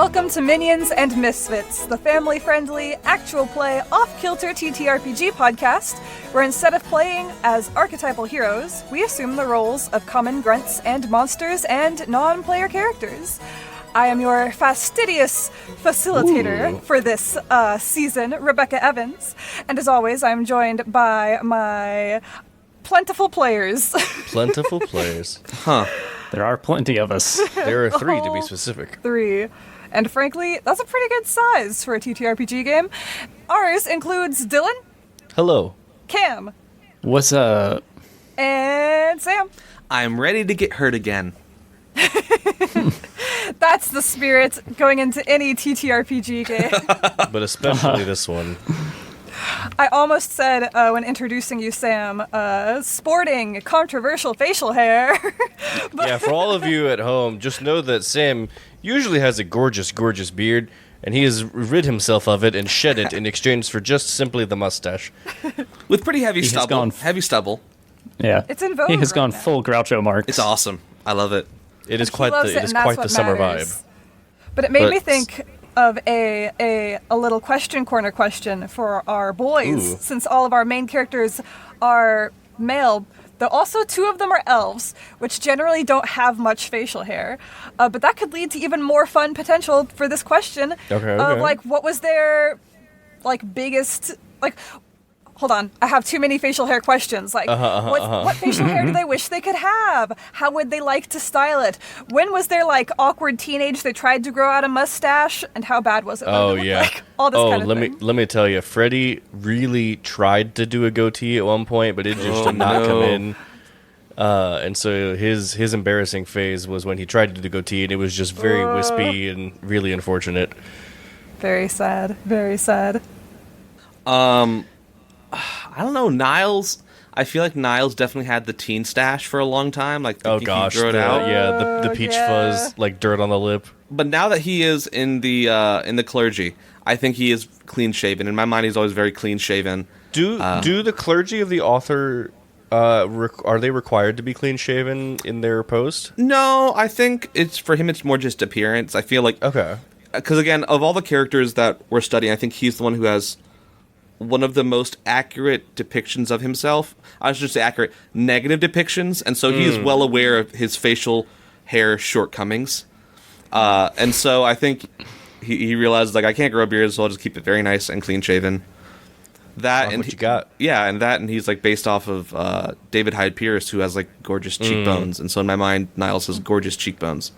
Welcome to Minions and Misfits, the family-friendly, actual play, off-kilter TTRPG podcast, where instead of playing as archetypal heroes, we assume the roles of common grunts and monsters and non-player characters. I am your fastidious facilitator for this season, Rebecca Evans, and as always, I'm joined by my plentiful players. Plentiful players. Huh. There are plenty of us. There are three, to be specific. 3. And frankly, that's a pretty good size for a TTRPG game. Ours includes Dylan. Hello. Cam. What's up? And Sam. I'm ready to get hurt again. That's the spirit going into any TTRPG game. But especially this one. I almost said when introducing you, Sam, sporting controversial facial hair. Yeah, for all of you at home, just know that Sam usually has a gorgeous, gorgeous beard, and he has rid himself of it and shed it in exchange for just simply the mustache. With pretty heavy stubble. Heavy stubble. Yeah. It's in vogue He has right gone now. full Groucho Marx. It's awesome. I love it. It is He quite loves the it, and that's quite the what summer matters. vibe. But it made But- me think of a little question corner question for our boys, Ooh. since all of our main characters are male. Though also 2 of them are elves, which generally don't have much facial hair. But that could lead to even more fun potential for this question. Okay, Of okay. like, what was their biggest Hold on, I have too many facial hair questions. What facial hair do they wish they could have? How would they like to style it? When was their awkward teenage they tried to grow out a mustache, and how bad was it? What Oh did it look yeah. like? All this kind of thing. let me tell you, Freddie really tried to do a goatee at one point, but it just did not come in. And so his embarrassing phase was when he tried to do the goatee, and it was just very wispy and really unfortunate. Very sad. Very sad. I don't know, Niles. I feel like Niles definitely had the teen stash for a long time. Like, Oh he gosh, grew it out. the peach yeah. fuzz, like dirt on the lip. But now that he is in the clergy, I think he is clean shaven. In my mind, he's always very clean shaven. Do the clergy of the author are they required to be clean shaven in their post? No, I think for him. It's more just appearance. I feel like Okay. because again, of all the characters that we're studying, I think he's the one who has one of the most accurate depictions of himself. I should say accurate negative depictions, and so he is well aware of his facial hair shortcomings. And so I think he realizes, I can't grow a beard, so I'll just keep it very nice and clean shaven. That and What you got? Yeah, and he's based off of David Hyde Pierce, who has gorgeous cheekbones, and so in my mind, Niles has gorgeous cheekbones.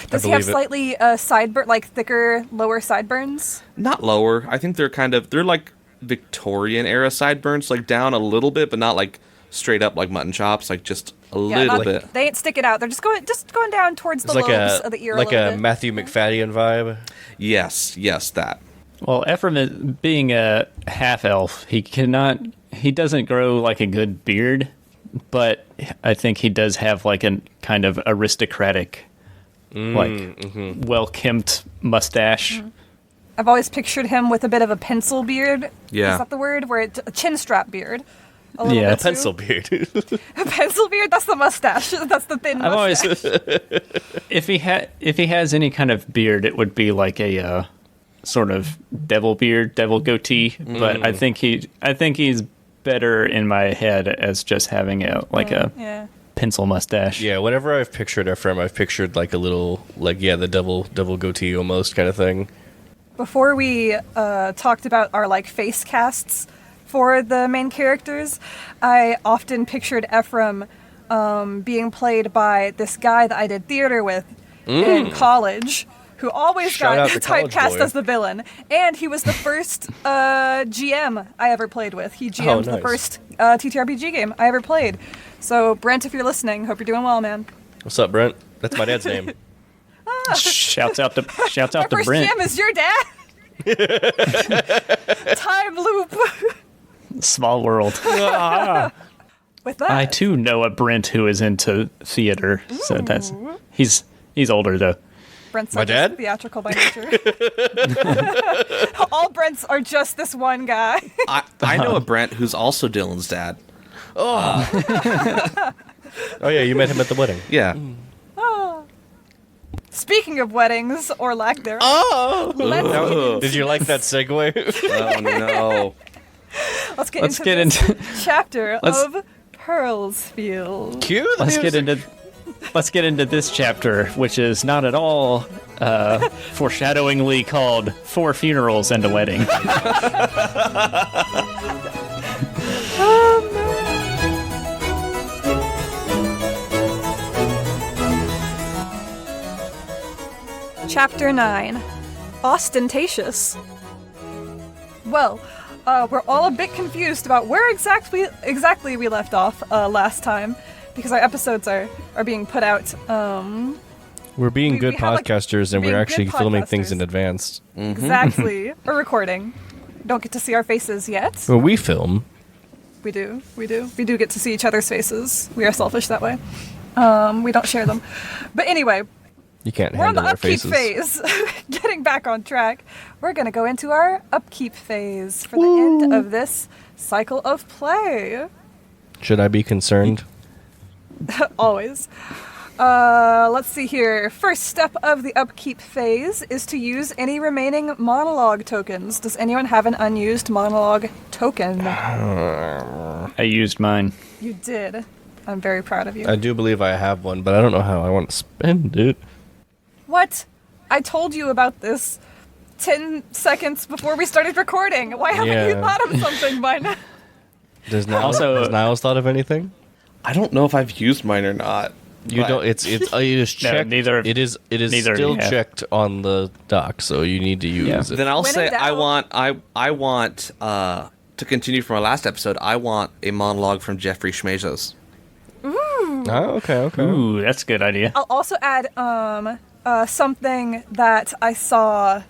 Does he have believe it. slightly thicker, lower sideburns? Not lower. I think they're Victorian era sideburns, down a little bit, but not straight up like mutton chops, just a little bit. They ain't sticking out. They're just going down towards It's the like lobes of the ear like a little a bit. Matthew McFadden vibe. Yes, that. Well, Ephraim, being a half-elf, he doesn't grow like a good beard, but I think he does have a kind of aristocratic, well-kempt mustache. I've always pictured him with a bit of a pencil beard. Yeah. Is that the word? A chin strap beard. A little Yeah. bit too. Pencil beard. A pencil beard? That's the mustache. That's the thin I've always, mustache. if he has any kind of beard, it would be like a sort of devil beard, devil goatee. But I think he's better in my head as just having a Yeah. pencil mustache. Yeah, whenever I've pictured Ephraim, I've pictured a little the devil goatee almost kind of thing. Before we talked about our face casts for the main characters, I often pictured Ephraim being played by this guy that I did theater with in college, who always Shout got out to college typecast boy. as the villain. And he was the first GM I ever played with. He GM'd the nice. first TTRPG game I ever played. So, Brent, if you're listening, hope you're doing well, man. What's up, Brent? That's my dad's name. Shouts out to First Brent. GM is your dad? Time loop. Small world. With that. I too know a Brent who is into theater, so he's older though. Brent's My not just dad? theatrical by nature. All Brents are just this one guy. I know a Brent who's also Dylan's dad. Oh yeah, you met him at the wedding. Yeah. Speaking of weddings, or lack thereof, Did you like that segue? Oh no. let's get into this chapter of Pearlsfield. Cue the music. Let's get into this chapter, which is not at all foreshadowingly called 4 Funerals and a Wedding. Chapter 9, Austentatious. Well, we're all a bit confused about where exactly we left off last time, because our episodes are being put out. We're being good we have, podcasters, and being we're actually good filming things podcasters. in advance. Exactly. We're recording. Don't get to see our faces yet. Well, we film. We do get to see each other's faces. We are selfish that way. We don't share them. But anyway, You can't we're on the handle our upkeep faces. phase. Getting back on track, we're going to go into our upkeep phase for the end of this cycle of play. Should I be concerned? Always. Let's see here. First step of the upkeep phase is to use any remaining monologue tokens. Does anyone have an unused monologue token? I used mine. You did. I'm very proud of you. I do believe I have one, but I don't know how I want to spend it. What? I told you about this 10 seconds before we started recording. Why haven't you Yeah. thought of something by now? Has Niles thought of anything? I don't know if I've used mine or not. You but- it is checked. neither- It is neither still do you. checked on the dock, so you need to use it. Then I'll When in say doubt. I want to continue from our last episode. I want a monologue from Joffrey Schmezos. Oh, okay. Ooh, that's a good idea. I'll also add something that I saw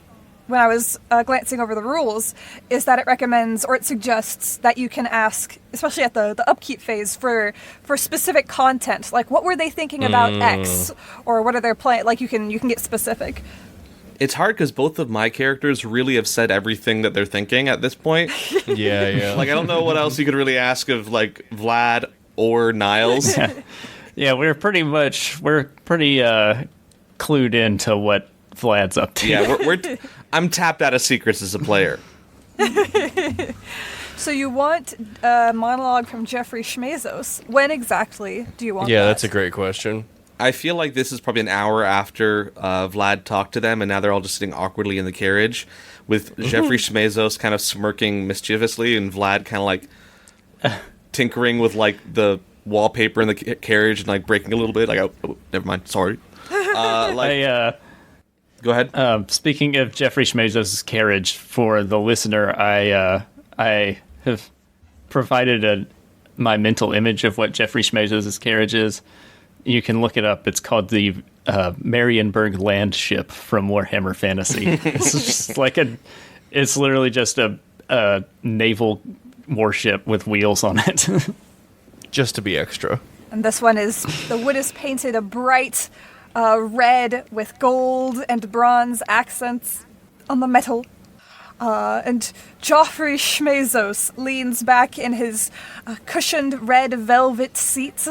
when I was glancing over the rules, is that it recommends or it suggests that you can ask, especially at the upkeep phase, for specific content. Like, what were they thinking about X? Or what are their play? Like, you can get specific. It's hard because both of my characters really have said everything that they're thinking at this point. Yeah. Like, I don't know what else you could really ask of, like, Vlad or Niles. Yeah, we're pretty clued into what Vlad's up to. Yeah, I'm tapped out of secrets as a player. So you want a monologue from Joffrey Schmezos. When exactly do you want that? That's a great question. I feel like this is probably an hour after Vlad talked to them, and now they're all just sitting awkwardly in the carriage, with Joffrey Schmezos kind of smirking mischievously, and Vlad kind of like tinkering with like the wallpaper in the carriage and like breaking a little bit. Like, oh never mind, sorry. Go ahead. Speaking of Joffrey Schmezos' carriage, for the listener, I have provided my mental image of what Joffrey Schmezos' carriage is. You can look it up. It's called the Marienburg Land Ship from Warhammer Fantasy. It's just like it's literally just a naval warship with wheels on it. Just to be extra. And this one is, the wood is painted a bright red with gold and bronze accents on the metal. And Joffrey Schmezos leans back in his cushioned red velvet seat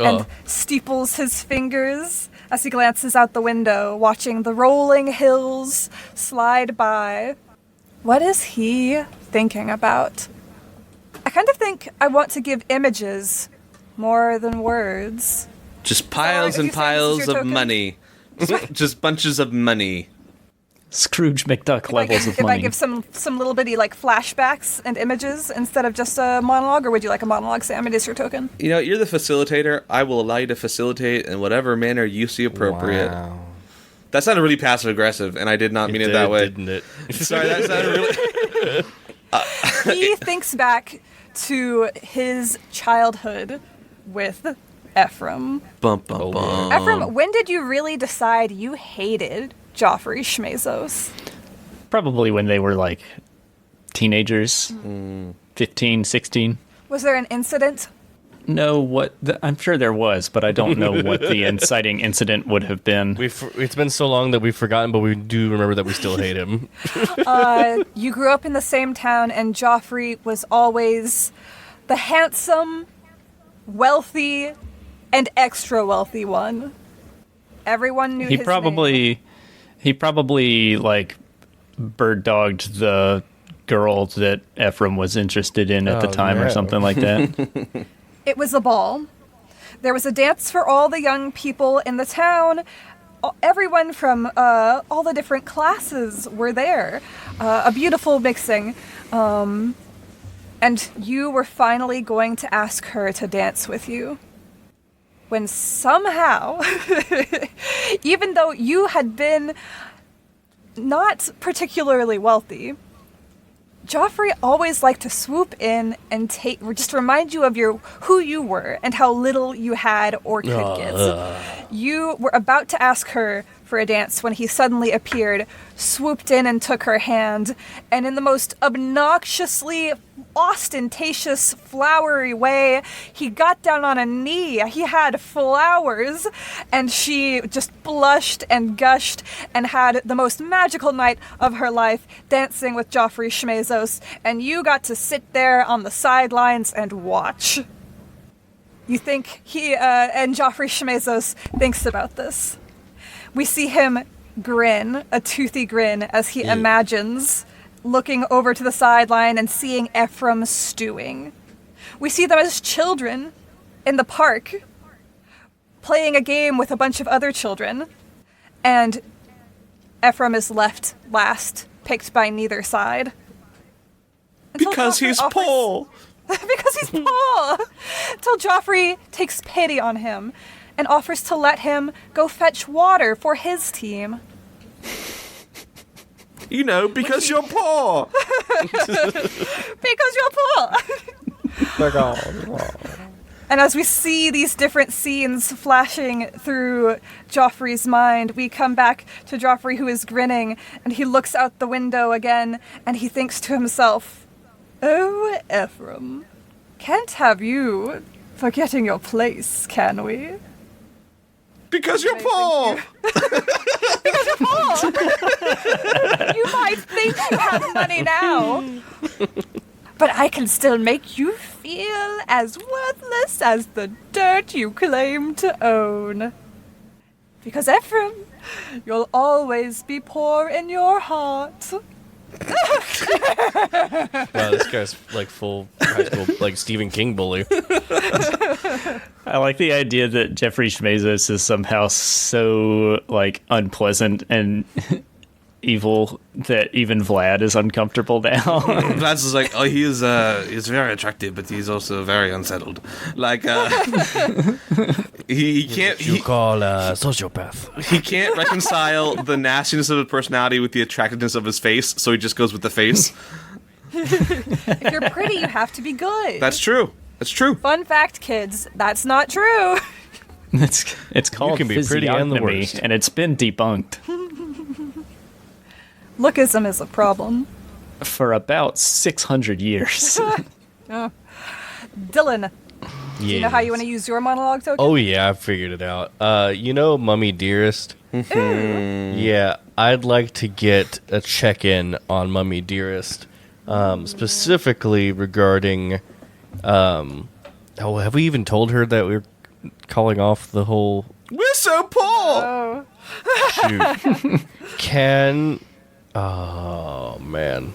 and steeples his fingers as he glances out the window, watching the rolling hills slide by. What is he thinking about? I kind of think I want to give images more than words. Just piles if and you say this is piles your of token? money. Just bunches of money. Scrooge McDuck levels of If money. I give some little bitty like flashbacks and images instead of just a monologue, or would you like a monologue, Sam? It is your token. You know, you're the facilitator. I will allow you to facilitate in whatever manner you see appropriate. Wow. That sounded really passive aggressive, and I did not mean it that way. Didn't it? Sorry, that sounded really. He thinks back to his childhood with Ephraim. Bum, bum, bum. Ephraim, when did you really decide you hated Joffrey Schmezos? Probably when they were like teenagers, 15, 16. Was there an incident? No, I'm sure there was, but I don't know what the inciting incident would have been. It's been so long that we've forgotten, but we do remember that we still hate him. You grew up in the same town, and Joffrey was always the handsome, wealthy, and extra wealthy one. Everyone knew He his probably like bird dogged the girl that Ephraim was interested in at the time or something like that. It was a ball. There was a dance for all the young people in the town. Everyone from all the different classes were there. A beautiful mixing. And you were finally going to ask her to dance with you. When somehow, even though you had been not particularly wealthy, Joffrey always liked to swoop in and just remind you of who you were and how little you had or could get. You were about to ask her for a dance when he suddenly appeared, swooped in and took her hand, and in the most obnoxiously ostentatious, flowery way, he got down on a knee. He had flowers, and she just blushed and gushed and had the most magical night of her life dancing with Joffrey Schmezos, and you got to sit there on the sidelines and watch. You think and Joffrey Schmezos thinks about this. We see him grin, a toothy grin, as he imagines looking over to the sideline and seeing Ephraim stewing. We see them as children in the park, playing a game with a bunch of other children, and Ephraim is left last, picked by neither side. Because he's poor! Because he's poor! Until Joffrey takes pity on him and offers to let him go fetch water for his team. You know, because you're poor! Because you're poor! And as we see these different scenes flashing through Joffrey's mind, we come back to Joffrey, who is grinning, and he looks out the window again, and he thinks to himself, "Oh, Ephraim, can't have you forgetting your place, can we?" Because you're poor! Because you're poor! You might think you have money now, but I can still make you feel as worthless as the dirt you claim to own. Because Ephraim, you'll always be poor in your heart. Wow, this guy's like full high school, like Stephen King bully. I like the idea that Joffrey Schmezos is somehow so like unpleasant and evil that even Vlad is uncomfortable now. Vlad's just like, oh, he's very attractive, but he's also very unsettled. Like, he can't. You call a sociopath. He can't reconcile the nastiness of his personality with the attractiveness of his face, so he just goes with the face. If you're pretty, you have to be good. That's true. That's true. Fun fact, kids, that's not true. It's called You can be pretty and the physiognomy, worst. and it's been debunked Lookism is a problem. for about 600 years. Dylan, do you know how you want to use your monologue token? Oh yeah, I figured it out. You know, Mummy Dearest. Yeah, I'd like to get a check-in on Mummy Dearest, specifically regarding. Have we even told her that we're calling off the whole? We're so poor. Shoot. Oh man.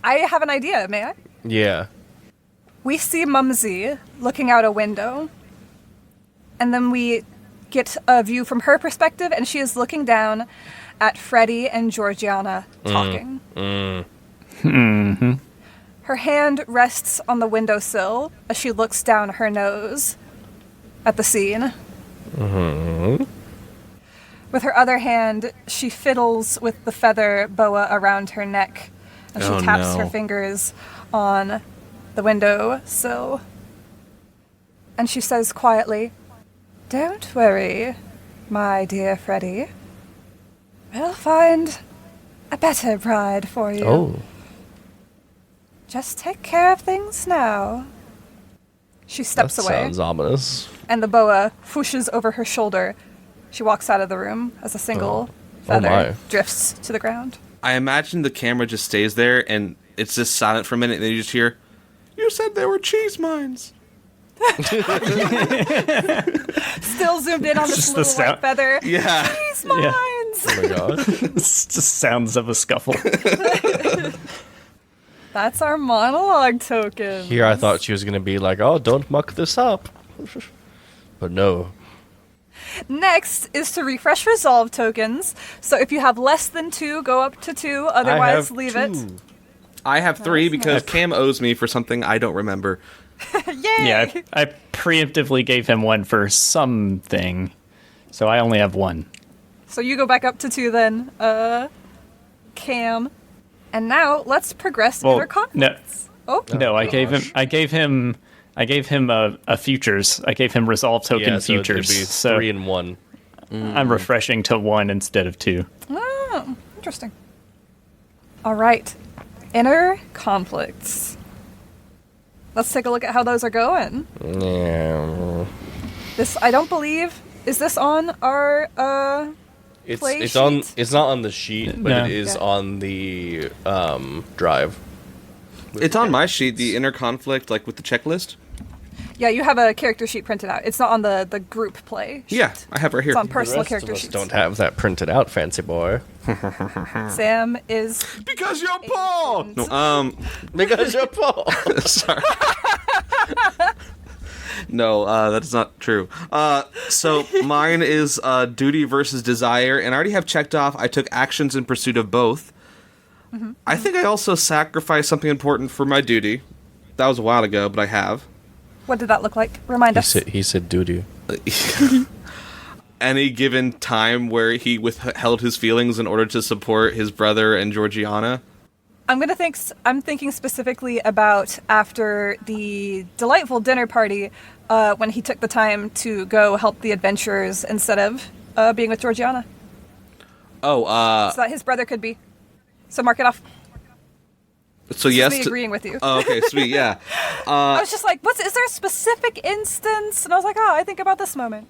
I have an idea, may I? Yeah. We see Mumsy looking out a window, and then we get a view from her perspective, and she is looking down at Freddie and Georgiana talking. Her hand rests on the windowsill as she looks down her nose at the scene. With her other hand, she fiddles with the feather boa around her neck, and she taps her fingers on the windowsill. And she says quietly, "Don't worry, my dear Freddie. We'll find a better bride for you. Oh. Just take care of things now." She steps That away, sounds ominous. and the boa whooshes over her shoulder. She walks out of the room as a single feather my. drifts to the ground. I imagine the camera just stays there, and it's just silent for a minute, and then you just hear, "You said there were cheese mines." Still zoomed in on this Just the little white sound. feather. Yeah. He's mine. Oh my god. It's just sounds of a scuffle. That's our monologue token. Here I thought she was going to be like, oh, don't muck this up. But no. Next is to refresh resolve tokens. So if you have less than 2, go up to 2. Otherwise, leave it. I have 3 because nice. Cam owes me for something I don't remember. Yay! Yeah, I preemptively gave him 1 for something, so I only have 1. So you go back up to 2 then, Cam. And now let's progress Well, inner conflicts. No, I gave him a futures. I gave him resolve token Yeah, so it'd futures. be So 3 and 1. I'm refreshing to 1 instead of 2. Oh, interesting. All right. Inner conflicts. Let's take a look at how those are going. Yeah. This, I don't believe, is this on our play It's sheet? on. It's not on the sheet, but No. it is Yeah. on the drive. It's on my sheet, the inner conflict, like with the checklist. Yeah, you have a character sheet printed out. It's not on the group play sheet. Yeah, I have it right here. It's on The personal rest character of us sheets. don't have that printed out, fancy boy. Sam is Because you're Paul! And- No, Because you're Paul. sorry. No, that is not true. So mine is duty versus desire, and I already have checked off. I took actions in pursuit of both. I think I also sacrificed something important for my duty. That was a while ago, but I have. What did that look like? Remind us. He said doo-doo. Any given time where he withheld his feelings in order to support his brother and Georgiana. I'm thinking specifically about after the delightful dinner party, when he took the time to go help the adventurers instead of being with Georgiana, Oh, so that his brother could be. So mark it off. so This yes. is me agreeing with you. Oh, okay, sweet, yeah. I was just like, is there a specific instance? And I was like, I think about this moment.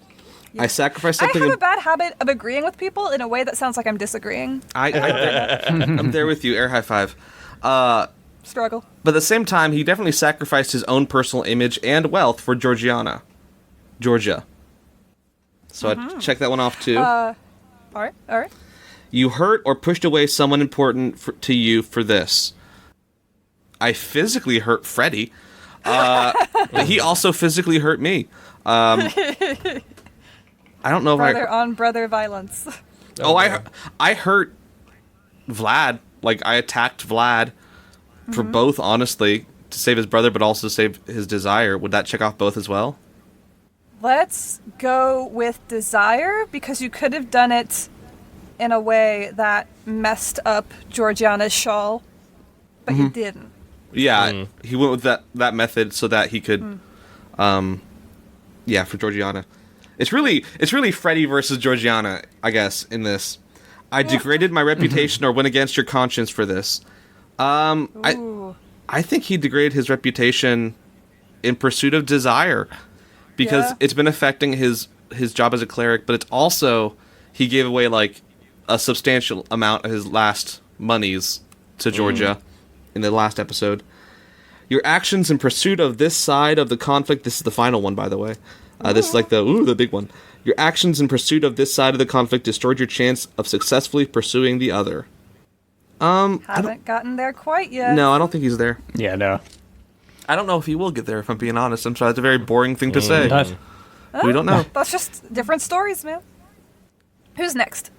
I sacrificed I something. have a bad habit of agreeing with people in a way that sounds like I'm disagreeing. I'm there with you. Air high five. Struggle. But at the same time, he definitely sacrificed his own personal image and wealth for Georgia. So I'd check that one off too. All right. You hurt or pushed away someone important to you for this. I physically hurt Freddy. But he also physically hurt me. I don't know if Brother on brother violence. I hurt Vlad. Like, I attacked Vlad for both, honestly, to save his brother, but also save his desire. Would that check off both as well? Let's go with desire, because you could have done it in a way that messed up Georgiana's shawl, but you didn't. Yeah, he went with that method so that he could, for Georgiana. It's really Freddy versus Georgiana, I guess, in this. I degraded my reputation or went against your conscience for this. Ooh. I think he degraded his reputation in pursuit of desire, because Yeah. it's been affecting his job as a cleric, but it's also, he gave away like a substantial amount of his last monies to Georgia in the last episode. Your actions in pursuit of this side of the conflict, this is the final one, by the way. This is like the big one. Your actions in pursuit of this side of the conflict destroyed your chance of successfully pursuing the other. Haven't gotten there quite yet. No, I don't think he's there. Yeah, no. I don't know if he will get there, if I'm being honest. I'm sorry, that's a very boring thing to say. Not- We don't know. That's just different stories, man. Who's next?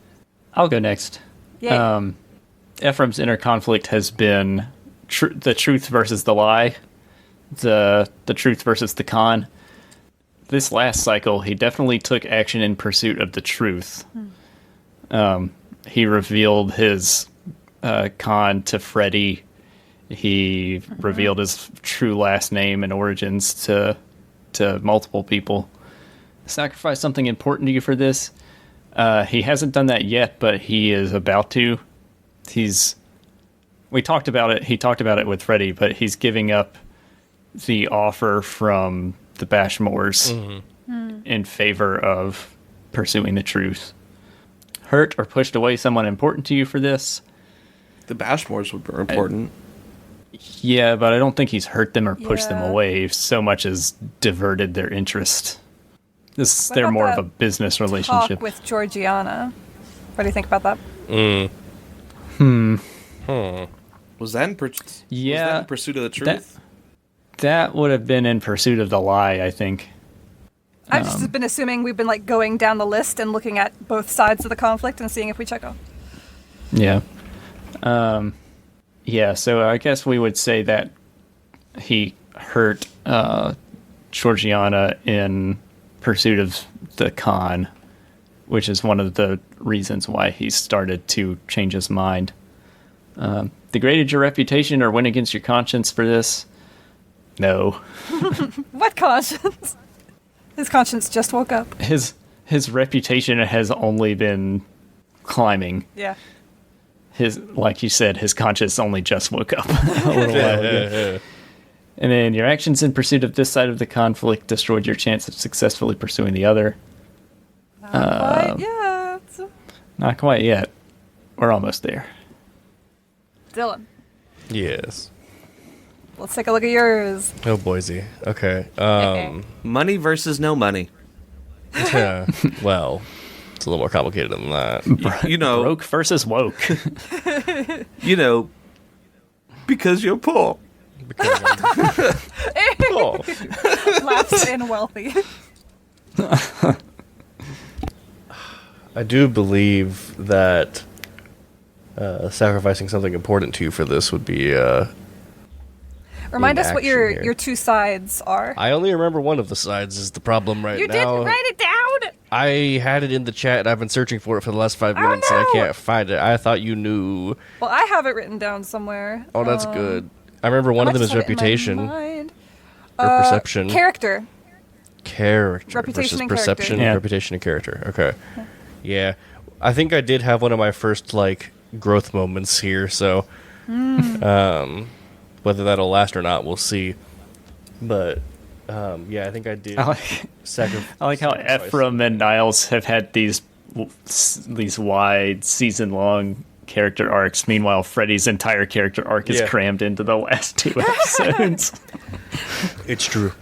I'll go next. Yay. Ephraim's inner conflict has been the truth versus the lie, the truth versus the con. This last cycle, he definitely took action in pursuit of the truth. He revealed his con to Freddy. He revealed his true last name and origins to multiple people. Sacrifice something important to you for this. He hasn't done that yet, but he is about to. We talked about it. He talked about it with Freddy, but he's giving up the offer from the Bashmores in favor of pursuing the truth. Hurt or pushed away someone important to you for this. The Bashmores were important. Yeah, but I don't think he's hurt them or pushed them Yeah. away so much as diverted their interest. What They're about more of that a business relationship. Talk with Georgiana. What do you think about that? Was that in was that Yeah, in pursuit of the truth? that would have been in pursuit of the lie, I think. I've just been assuming we've been like going down the list and looking at both sides of the conflict and seeing if we check off. Yeah. Yeah, so I guess we would say that he hurt Georgiana in pursuit of the con, which is one of the reasons why he started to change his mind. Degraded your reputation or went against your conscience for this? No. What conscience? His conscience just woke up. His reputation has only been climbing. Yeah. Like you said, his conscience only just woke up a little while ago. And then your actions in pursuit of this side of the conflict destroyed your chance of successfully pursuing the other. Not yet. Not quite yet. We're almost there. Dylan, Yes. let's take a look at yours. Oh, Boise. Okay. Money versus no money. Yeah. Well, it's a little more complicated than that. You know, Broke versus woke. because you're poor. Because oh, Laughs in wealthy. I do believe that sacrificing something important to you for this would be. Remind in us what action here. your two sides are. I only remember one of the sides is the problem right You now. didn't write it down. I had it in the chat and I've been searching for it for the last 5 minutes and I no! can't find it. I thought you knew. Well, I have it written down somewhere. Oh, that's good. I remember one I of them just is have it in my reputation mind. or perception. Character. Character Reputation versus and perception, character. Yeah. reputation and character. Okay. Yeah. I think I did have one of my first like growth moments here, so whether that'll last or not, we'll see. But yeah, I think I did I like how sacrifice. Ephraim and Niles have had these wide season-long character arcs. Meanwhile, Freddy's entire character arc is Yeah. crammed into the last 2 episodes. It's true.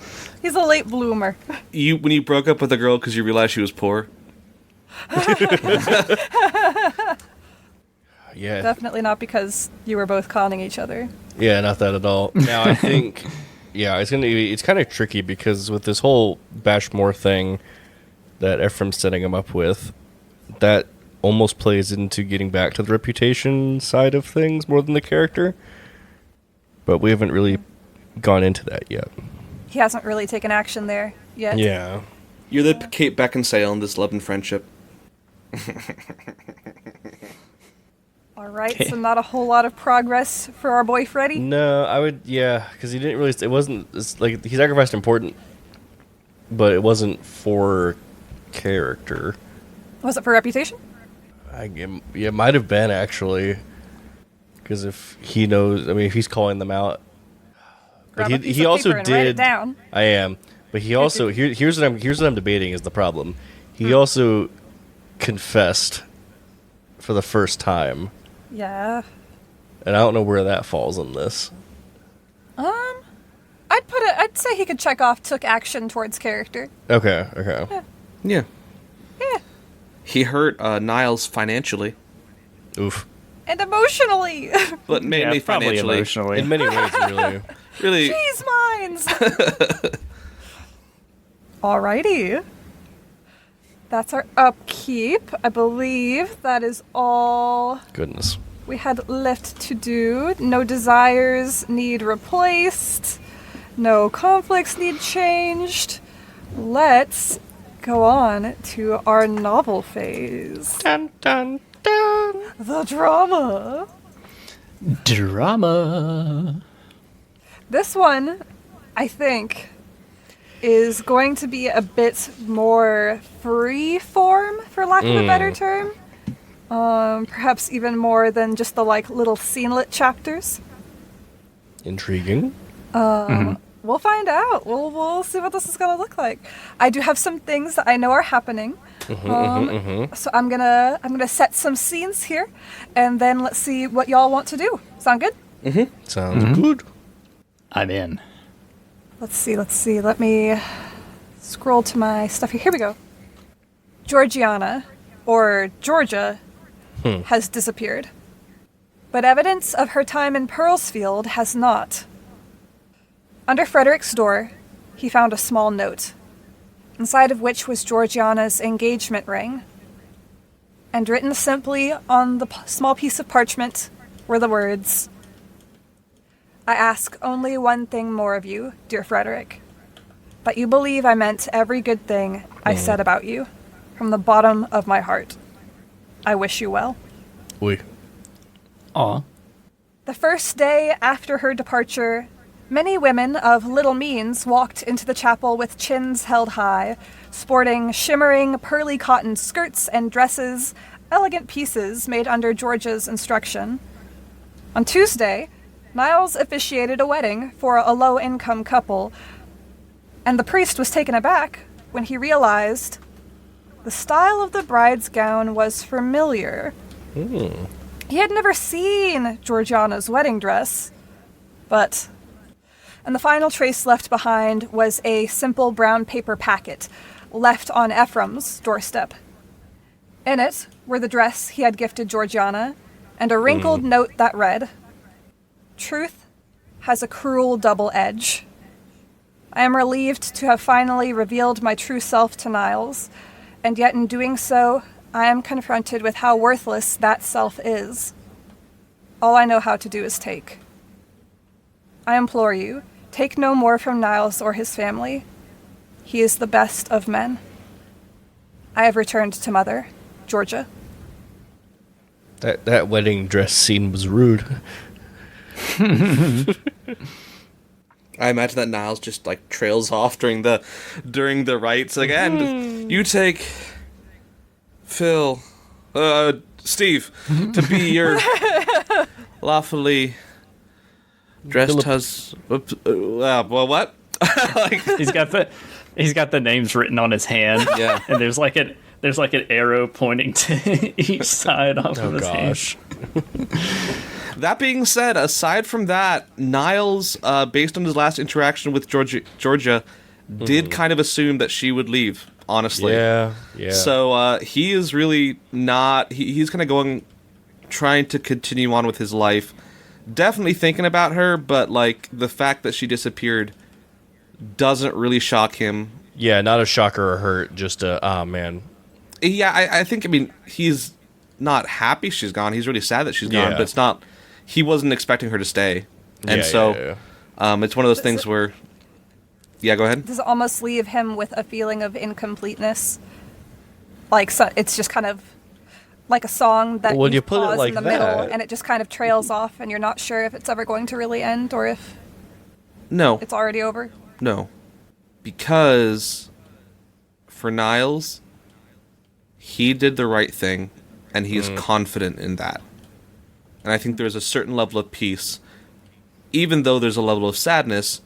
He's a late bloomer. When you broke up with a girl because you realized she was poor. Yeah. Definitely not because you were both conning each other. Yeah, not that at all. Now I think, yeah, it's kind of tricky because with this whole Bashmore thing that Ephraim's setting him up with, that almost plays into getting back to the reputation side of things more than the character. But we haven't really gone into that yet. He hasn't really taken action there yet. Yeah. You're the Kate Beckinsale in this love and friendship. All right, Okay. so not a whole lot of progress for our boy Freddy. No, I would, yeah, because he didn't really, it wasn't, it's like, he sacrificed important, but it wasn't for character. Was it for reputation? Yeah, it might have been, actually. Because if he knows, I mean, if he's calling them out. But Grab a piece he of also paper and write it did. down. I am. But he also, here's what I'm debating is the problem. He also confessed for the first time. Yeah. And I don't know where that falls in this. I'd say he could check off took action towards character. Okay. Yeah. Yeah. He hurt Niles financially, Oof. And emotionally. but mainly Yeah, probably financially. emotionally. In many ways, really. Really, Cheese mines. Alrighty. That's our upkeep. I believe that is all Goodness. we had left to do. No desires need replaced. No conflicts need changed. Let's go on to our novel phase. Dun, dun, dun. The drama. Drama. This one, I think, is going to be a bit more free form, for lack of a better term. Perhaps even more than just the like little scenelet chapters. Intriguing. We'll find out. We'll see what this is going to look like. I do have some things that I know are happening. So I'm gonna set some scenes here, and then let's see what y'all want to do. Sound good? Sounds good. I'm in. Let's see. Let me scroll to my stuff here. Here we go. Georgiana, or Georgia, has disappeared. But evidence of her time in Pearlsfield has not. Under Frederick's door, he found a small note, inside of which was Georgiana's engagement ring. And written simply on the small piece of parchment were the words, "I ask only one thing more of you, dear Frederick, that you believe I meant every good thing I said about you, from the bottom of my heart. I wish you well." Oui. Aw. The first day after her departure, many women of little means walked into the chapel with chins held high, sporting shimmering, pearly cotton skirts and dresses, elegant pieces made under Georgia's instruction. On Tuesday, Niles officiated a wedding for a low-income couple, and the priest was taken aback when he realized the style of the bride's gown was familiar. He had never seen Georgiana's wedding dress, but... And the final trace left behind was a simple brown paper packet left on Ephraim's doorstep. In it were the dress he had gifted Georgiana and a wrinkled note that read, "Truth has a cruel double edge. I am relieved to have finally revealed my true self to Niles, and yet in doing so, I am confronted with how worthless that self is. All I know how to do is take. I implore you, take no more from Niles or his family. He is the best of men. I have returned to Mother, Georgia." That wedding dress scene was rude. I imagine that Niles just like trails off during the rites. Like, and you take Phil, Steve, to be your lawfully dressed husband. Well, what? Like, He's got the names written on his hand. Yeah. And there's like an arrow pointing to each side off of his gosh. hand. that being said, aside from that, Niles, based on his last interaction with Georgia, did kind of assume that she would leave. Honestly, Yeah. So he is really not. He's kind of trying to continue on with his life. Definitely thinking about her, but like the fact that she disappeared doesn't really shock him. Yeah, not a shocker or hurt, just a, man. Yeah, I think, I mean, he's not happy she's gone. He's really sad that she's gone, Yeah. but it's not, he wasn't expecting her to stay. And Yeah, so, it's one of those things where, yeah, go ahead. Does it almost leave him with a feeling of incompleteness? Like, so it's just kind of like a song that When you put it pause like in the middle, that- and it just kind of trails off, and you're not sure if it's ever going to really end or if No, it's already over. no. Because for Niles, he did the right thing, and he is confident in that. And I think there's a certain level of peace. Even though there's a level of sadness,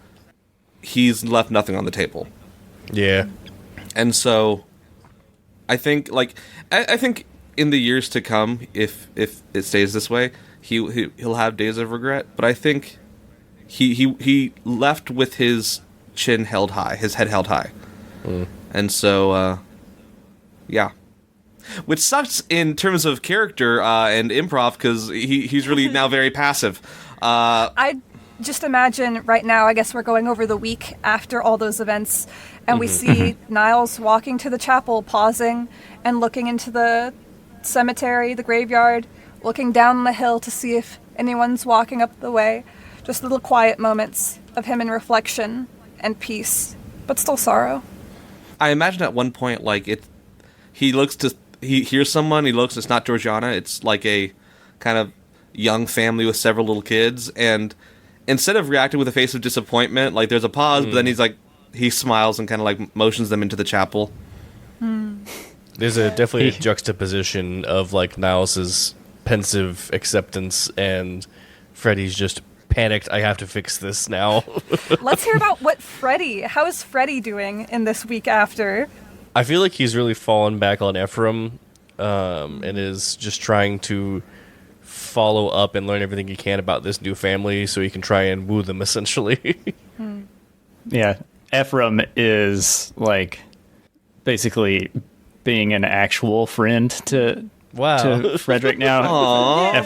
he's left nothing on the table. Yeah. And so, I think, like, I think in the years to come, if it stays this way, he'll have days of regret. But I think he left with his chin held high, his head held high, and so yeah. Which sucks in terms of character and improv because he's really now very passive. I just imagine right now, I guess we're going over the week after all those events, and we see Niles walking to the chapel, pausing and looking into the cemetery, the graveyard, looking down the hill to see if anyone's walking up the way. Just little quiet moments of him in reflection and peace, but still sorrow. I imagine at one point, like, he hears someone, he looks, it's not Georgiana, it's like a kind of young family with several little kids, and instead of reacting with a face of disappointment, like, there's a pause, but then he smiles and kind of, like, motions them into the chapel. There's definitely a juxtaposition of, like, Niles's pensive acceptance and Freddy's just panicked, I have to fix this now. Let's hear about how is Freddy doing in this week after? I feel like he's really fallen back on Ephraim and is just trying to follow up and learn everything he can about this new family so he can try and woo them, essentially. Yeah, Ephraim is like basically being an actual friend to Frederick now. Aww.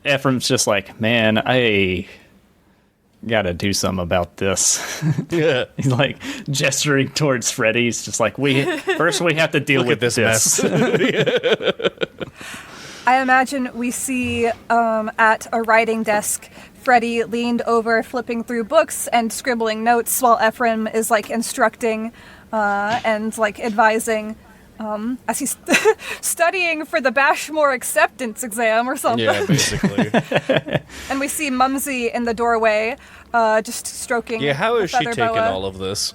Ephraim's just like, man, I gotta do something about this. Yeah. He's like gesturing towards Freddy. He's just like, first we have to deal Look with at this this mess. I imagine we see at a writing desk, Freddy leaned over, flipping through books and scribbling notes, while Ephraim is like instructing and like advising as he's studying for the Bashmore acceptance exam or something. Yeah, basically. And we see Mumsy in the doorway, just stroking. Yeah, how a is she feather taking boa. all of this?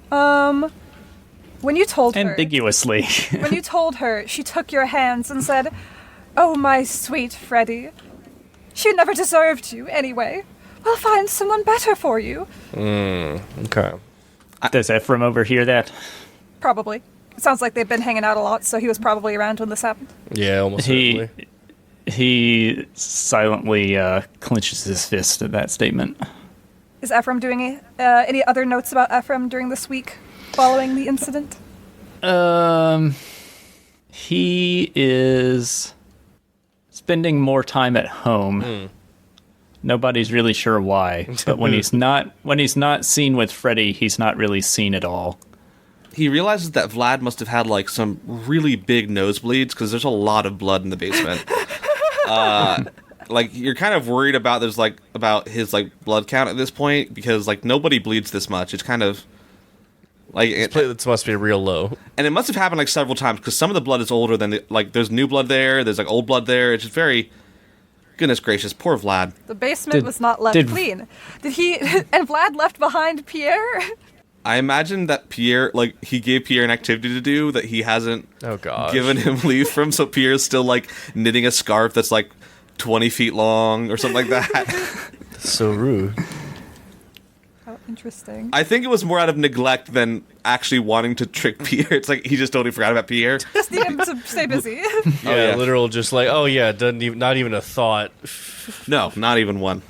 When you told her, ambiguously. when you told her, she took your hands and said, "Oh, my sweet Freddy, she never deserved you anyway. We'll find someone better for you." Okay. Does Ephraim overhear that? Probably. It sounds like they've been hanging out a lot, so he was probably around when this happened. Yeah, almost certainly. He silently clenches his fist at that statement. Is Ephraim doing any other notes about Ephraim during this week following the incident? He is spending more time at home. Nobody's really sure why, but when he's not seen with Freddy, he's not really seen at all. He realizes that Vlad must have had like some really big nosebleeds because there's a lot of blood in the basement. Like you're kind of worried about about his like blood count at this point because like nobody bleeds this much. It's kind of like His platelets must be real low. and it must have happened like several times because some of the blood is older than there's new blood there. There's like old blood there. It's just very goodness gracious, poor Vlad. The basement was not left clean. Did he? And Vlad left behind Pierre? I imagine that Pierre, like, he gave Pierre an activity to do that he hasn't given him leave from, so Pierre's still, like, knitting a scarf that's, like, 20 feet long or something like that. So rude. How interesting. I think it was more out of neglect than actually wanting to trick Pierre. It's like he just totally forgot about Pierre. Just need him to stay busy. Yeah, literal just like, oh yeah, not even a thought. No, not even one.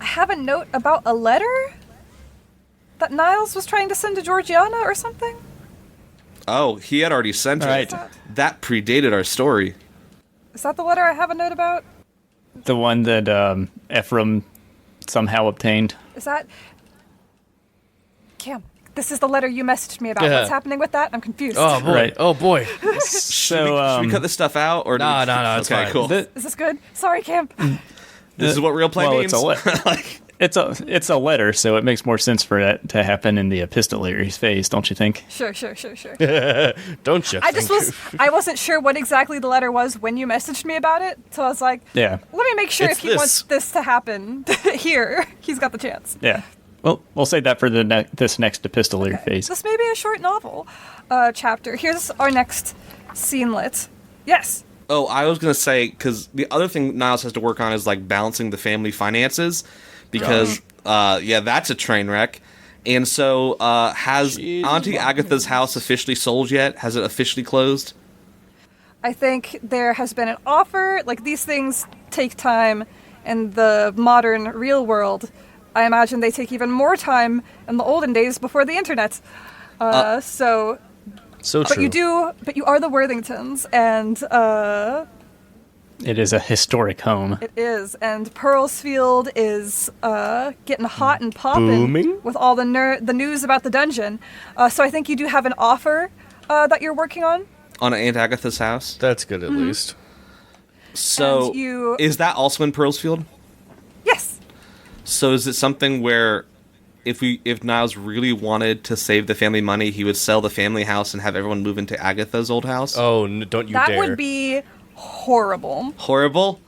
I have a note about a letter that Niles was trying to send to Georgiana or something. Oh, he had already sent it. Right. That predated our story. Is that the letter I have a note about? The one that Ephraim somehow obtained. Is that... Cam, this is the letter you messaged me about. Yeah. What's happening with that? I'm confused. Oh boy. Right. Oh boy. So Should we cut this stuff out? Or No, it's okay, fine. cool. Is this good? Sorry, Cam. This is what real play means? It's a letter, so it makes more sense for that to happen in the epistolary phase, don't you think? Sure. Don't you? I wasn't sure what exactly the letter was when you messaged me about it, so I was like, Yeah. let me make sure It's if he wants this to happen here, he's got the chance. Yeah. Well, we'll save that for this next epistolary phase. This may be a short novel chapter. Here's our next scenelet. Yes. Oh, I was going to say, because the other thing Niles has to work on is, like, balancing the family finances, because, that's a train wreck. And so, has Auntie Agatha's house officially sold yet? Has it officially closed? I think there has been an offer. Like, these things take time in the modern real world. I imagine they take even more time in the olden days before the internet. So So true. But you are the Worthingtons, and It is a historic home. it is. And Pearlsfield is getting hot and popping Booming? with all the news about the dungeon. So I think you do have an offer that you're working on. On Aunt Agatha's house? That's good at least. So, And is that also in Pearlsfield? Yes. So is it something where if Niles really wanted to save the family money, he would sell the family house and have everyone move into Agatha's old house? Oh, don't you That dare. would be horrible. Horrible?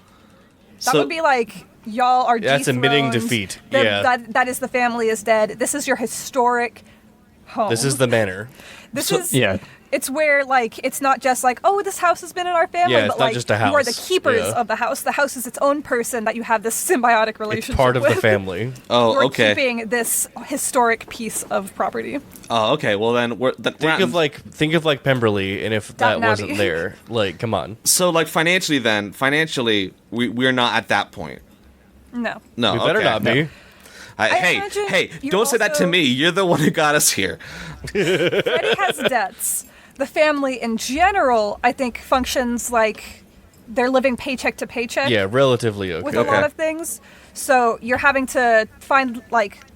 That would be like, y'all are That's admitting dethroned. defeat. The- Yeah. That is the family is dead. This is your historic home. This is the manor. This So- is yeah. It's where like it's not just like, oh, this house has been in our family, Yeah, it's but not like just a you are the house. keepers Yeah. of the house. The house is its own person that you have this symbiotic It's relationship part of with. the family. Oh, You're okay. keeping this historic piece of property. Oh, okay. Well, then we're Think of like Pemberley, and if that Downton wasn't Abbey. there, like, come on. so like financially, we're not at that point. No. No, We better okay. not be. imagine Hey! you Don't say that to also- me. You're the one who got us here. Freddie has debts. The family in general, I think, functions like they're living paycheck to paycheck Yeah, relatively okay. with Okay. a lot of things. So you're having to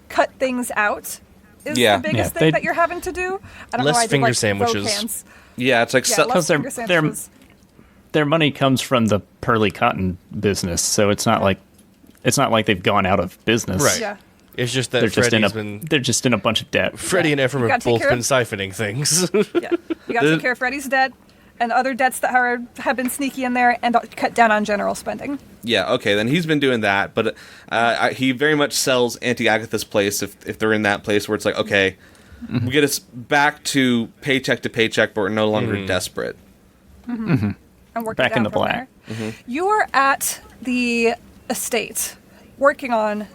cut things out is Yeah. the biggest Yeah, thing they- that you're having to do. I don't Less know why I did, finger like, sandwiches. Vocans. Yeah, it's like Yeah, so, less 'Cause they're- finger they're- sandwiches. Their money comes from the pearly cotton business, so it's not like they've gone out of business. Right. Yeah. It's just that They're just Freddie's they're just in a bunch of debt. Freddie and Ephraim You have gotta take both care been of- siphoning things. Yeah. You got to take care of Freddie's debt and other debts that have been sneaky in there and cut down on general spending. yeah, okay, then he's been doing that, but he very much sells Auntie Agatha's place if they're in that place where it's like, okay, we get us back to paycheck, but we're no longer desperate. And working Back in down the from black. there. You are at the estate working on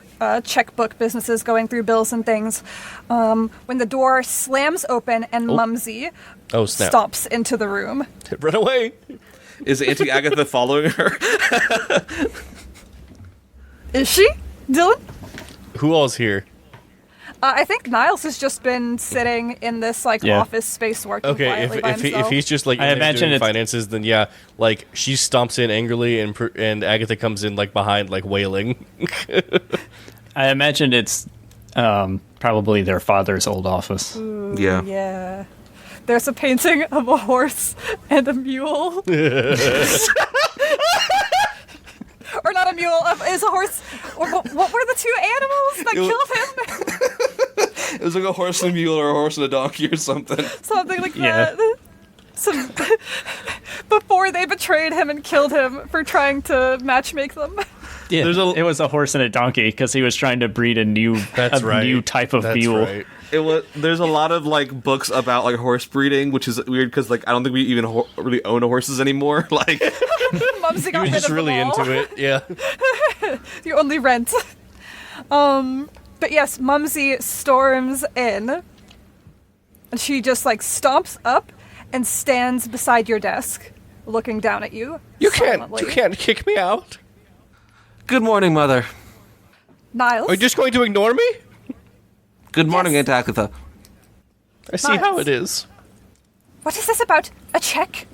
checkbook businesses, going through bills and things, when the door slams open and Mumsy Oh, snap. stomps into the room. Run away. Is Auntie Agatha following her? Is she? Dylan? Who all's here? I think Niles has just been sitting in this Yeah. office space working Okay, quietly by if himself. he's just like I in there imagine doing it's- finances, then yeah, like she stomps in angrily, and Agatha comes in like behind, like wailing. I imagine it's probably their father's old office. Yeah. Yeah. There's a painting of a horse and a mule. Or not a mule, is a horse. Or what were the two animals that killed him? It was like a horse and a mule or a horse and a donkey or something. Something like Yeah. that. Some, before they betrayed him and killed him for trying to matchmake them. Yeah, There's a- it was a horse and a donkey because he was trying to breed a new new type of That's mule. right. There's a lot of like books about like horse breeding, which is weird because like I don't think we even really own horses anymore. Like, Mumsy got You're rid just of really them all. into it, yeah. You only rent. But yes, Mumsy storms in. And she just like stomps up and stands beside your desk, looking down at you. You silently. can't kick me out. good morning, Mother. Niles. Are you just going to ignore me? Good morning, Yes. Aunt Agatha. I see how Niles. it is. What is this about? A check?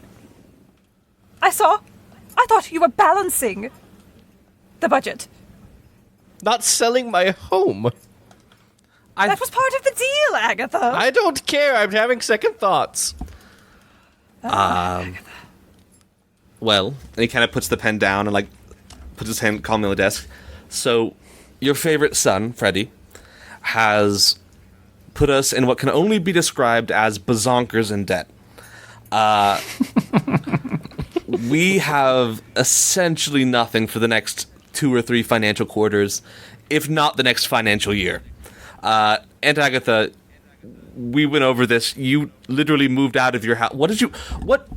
I thought you were balancing the budget. Not selling my home. That was part of the deal, Agatha. I don't care. I'm having second thoughts. Well, and he kind of puts the pen down and like puts his hand calmly on the desk. So, your favorite son, Freddie, has put us in what can only be described as bazonkers in debt. We have essentially nothing for the next 2 or 3 financial quarters, if not the next financial year. Aunt Agatha, we went over this. You literally moved out of your house.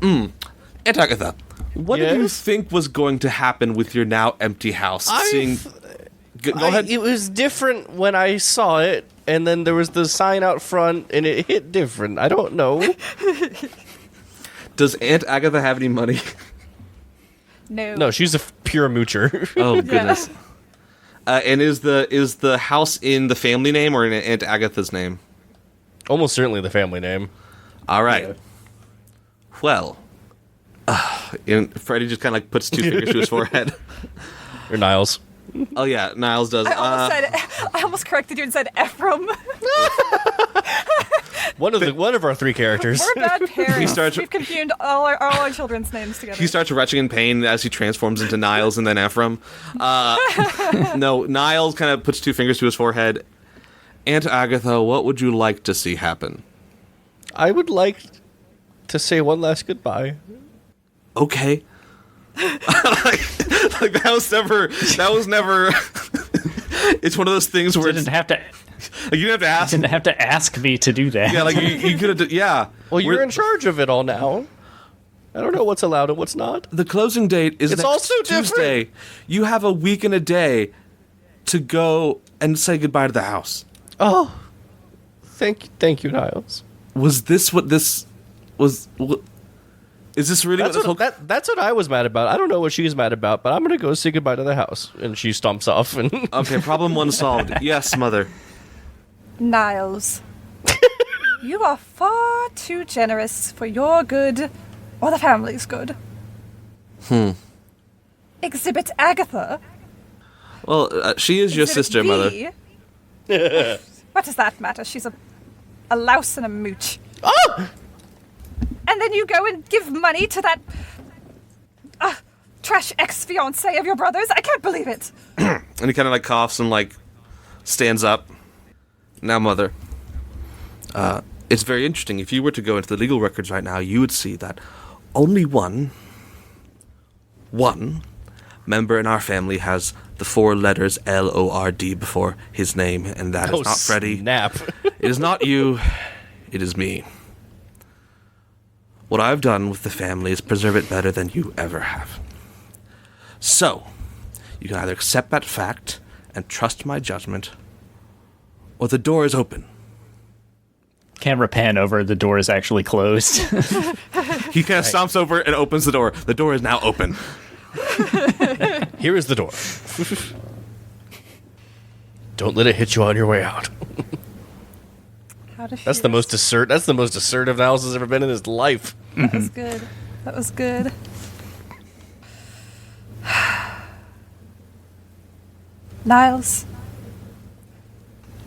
Aunt Agatha, what did you Yes? think was going to happen with your now empty house? Go ahead. It was different when I saw it, and then there was the sign out front, and it hit different. I don't know. Does Aunt Agatha have any money? No, she's a pure moocher. Oh goodness. And is the house in the family name or in Aunt Agatha's name? Almost certainly the family name. All right. Yeah. Well, and Freddie just kind of like puts 2 fingers to his forehead. Or Niles. Oh yeah, Niles does. I almost corrected you and said Ephraim. One of our 3 characters. We're bad parents. starts- We've confused all our children's names together. He starts retching in pain as he transforms into Niles and then Ephraim. No, Niles kind of puts 2 fingers to his forehead. Aunt Agatha, what would you like to see happen? I would like to say one last goodbye. Okay. like that was never. It's one of those things where Didn't have to. you didn't have to ask. Didn't have to ask me to do that. Yeah, like you could have. Yeah. Well, you're in charge of it all now. I don't know what's allowed and what's not. The closing date is It's next also Tuesday. different. You have a week and a day to go and say goodbye to the house. Oh, thank you, Niles. Was this what this was? Is this really That's that's what I was mad about. I don't know what she's mad about, but I'm gonna go say goodbye to the house. And she stomps off. And Okay, problem one solved. Yes, mother. Niles, you are far too generous for your good or the family's good. Exhibit Agatha. Well, she is your Exhibit sister, B. mother. What does that matter? She's a louse and a mooch. oh, And then you go and give money to that trash ex-fiancé of your brother's? I can't believe it. And he kind of like coughs and like stands up. Now, mother, it's very interesting. If you were to go into the legal records right now, you would see that only one member in our family has the 4 letters Lord before his name, and that is not Freddie. Snap. It is not you. It is me. What I've done with the family is preserve it better than you ever have. So, you can either accept that fact and trust my judgment, or the door is open. Camera pan over, the door is actually closed. He kind of stomps over and opens the door. The door is now open. Here is the door. Don't let it hit you on your way out. How does she That's the most assertive Niles has ever been in his life. That was good. That was good. Niles,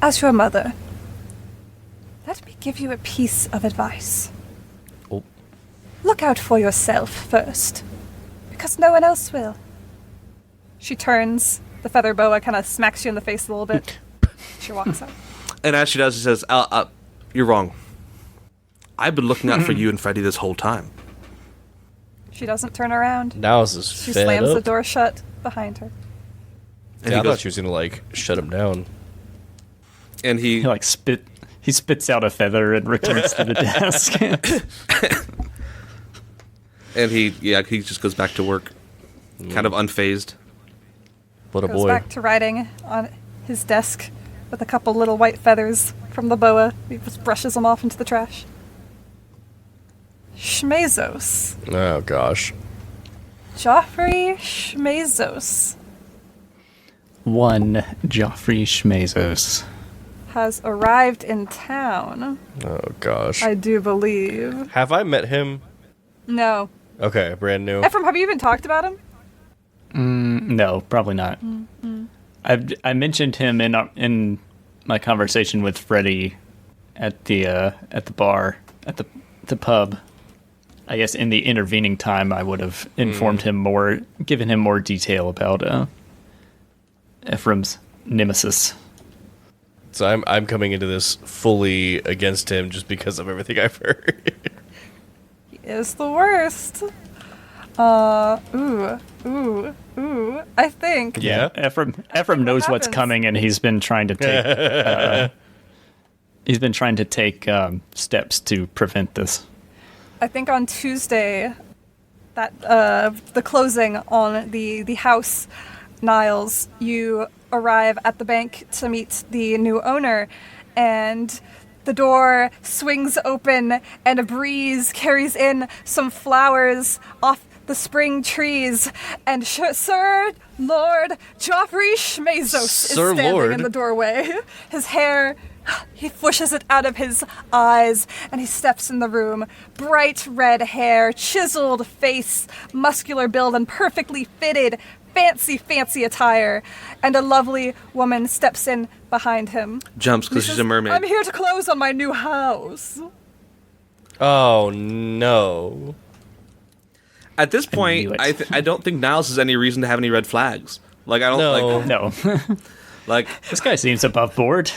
as your mother, let me give you a piece of advice. Oh. Look out for yourself first, because no one else will. She turns, the feather boa kind of smacks you in the face a little bit. She walks out. And as she does, she says, you're wrong. I've been looking out for you and Freddie this whole time. She doesn't turn around. Niles is She fed slams up. the door shut behind her. And Yeah, I he goes, thought she was gonna like shut him down. and he He spits out a feather and returns to the desk. and he just goes back to work, kind of unfazed. What a Goes boy. back to writing on his desk with a couple little white feathers from the boa. He just brushes them off into the trash. Schmezos. Oh gosh. Joffrey Schmezos One Joffrey Schmezos. has arrived in town, Oh gosh. I do believe. Have I met him? No. Okay, brand new. Ephraim, have you even talked about him? No, probably not. I mentioned him in my conversation with Freddie at the bar at the pub. I guess in the intervening time, I would have informed him more, given him more detail about Ephraim's nemesis. So I'm coming into this fully against him just because of everything I've heard. He is the worst. I think. Yeah. Ephraim knows what what's happens. coming, and he's been trying to take steps to prevent this. I think on Tuesday, that the closing on the house, Niles, you arrive at the bank to meet the new owner, and the door swings open, and a breeze carries in some flowers off the spring trees, and Sir Lord Joffrey Schmezos is Sir standing Lord? in the doorway. His hair, he pushes it out of his eyes, and he steps in the room. Bright red hair, chiseled face, muscular build, and perfectly fitted, fancy attire. And a lovely woman steps in behind him. Jumps because She she's says, a mermaid. I'm here to close on my new house. Oh no. At this point, knew it. I don't think Niles has any reason to have any red flags. Like I don't No. No, like this guy seems above board.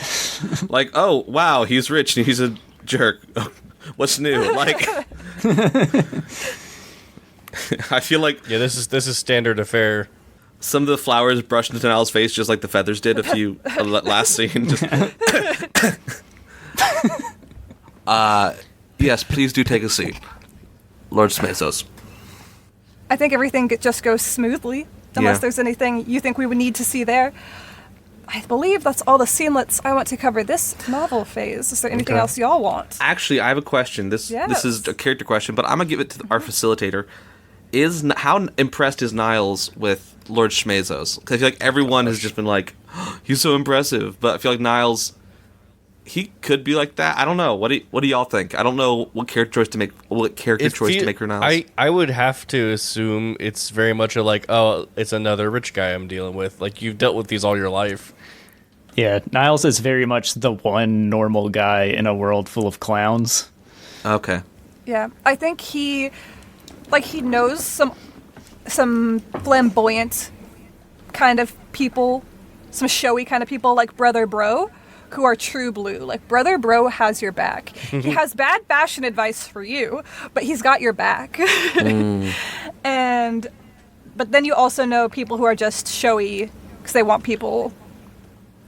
like oh wow, he's rich and he's a jerk. What's new? Like I feel like Yeah, this is standard affair. some of the flowers brushed into Niall's face just like the feathers did last scene. Just yes, please do take a seat, Lord Schmezos. I think everything just goes smoothly, unless Yeah. there's anything you think we would need to see there. I believe that's all the scenelets I want to cover this novel phase. Is there anything Okay. else y'all want? Actually, I have a question. This is a character question, but I'm gonna give it to our facilitator. How impressed is Niles with Lord Schmezos? Because I feel like everyone has just been like, oh, he's so impressive, but I feel like Niles, he could be like that. I don't know. What do y'all think? I don't know what character choice to make. What character choice to make for Niles? I would have to assume it's very much like, oh, it's another rich guy I'm dealing with. Like, you've dealt with these all your life. Yeah, Niles is very much the one normal guy in a world full of clowns. Okay. Yeah, I think he knows some flamboyant kind of people, some showy kind of people like Brother Bro, who are true blue. Like, Brother Bro has your back. He has bad fashion advice for you, but he's got your back. But then you also know people who are just showy because they want people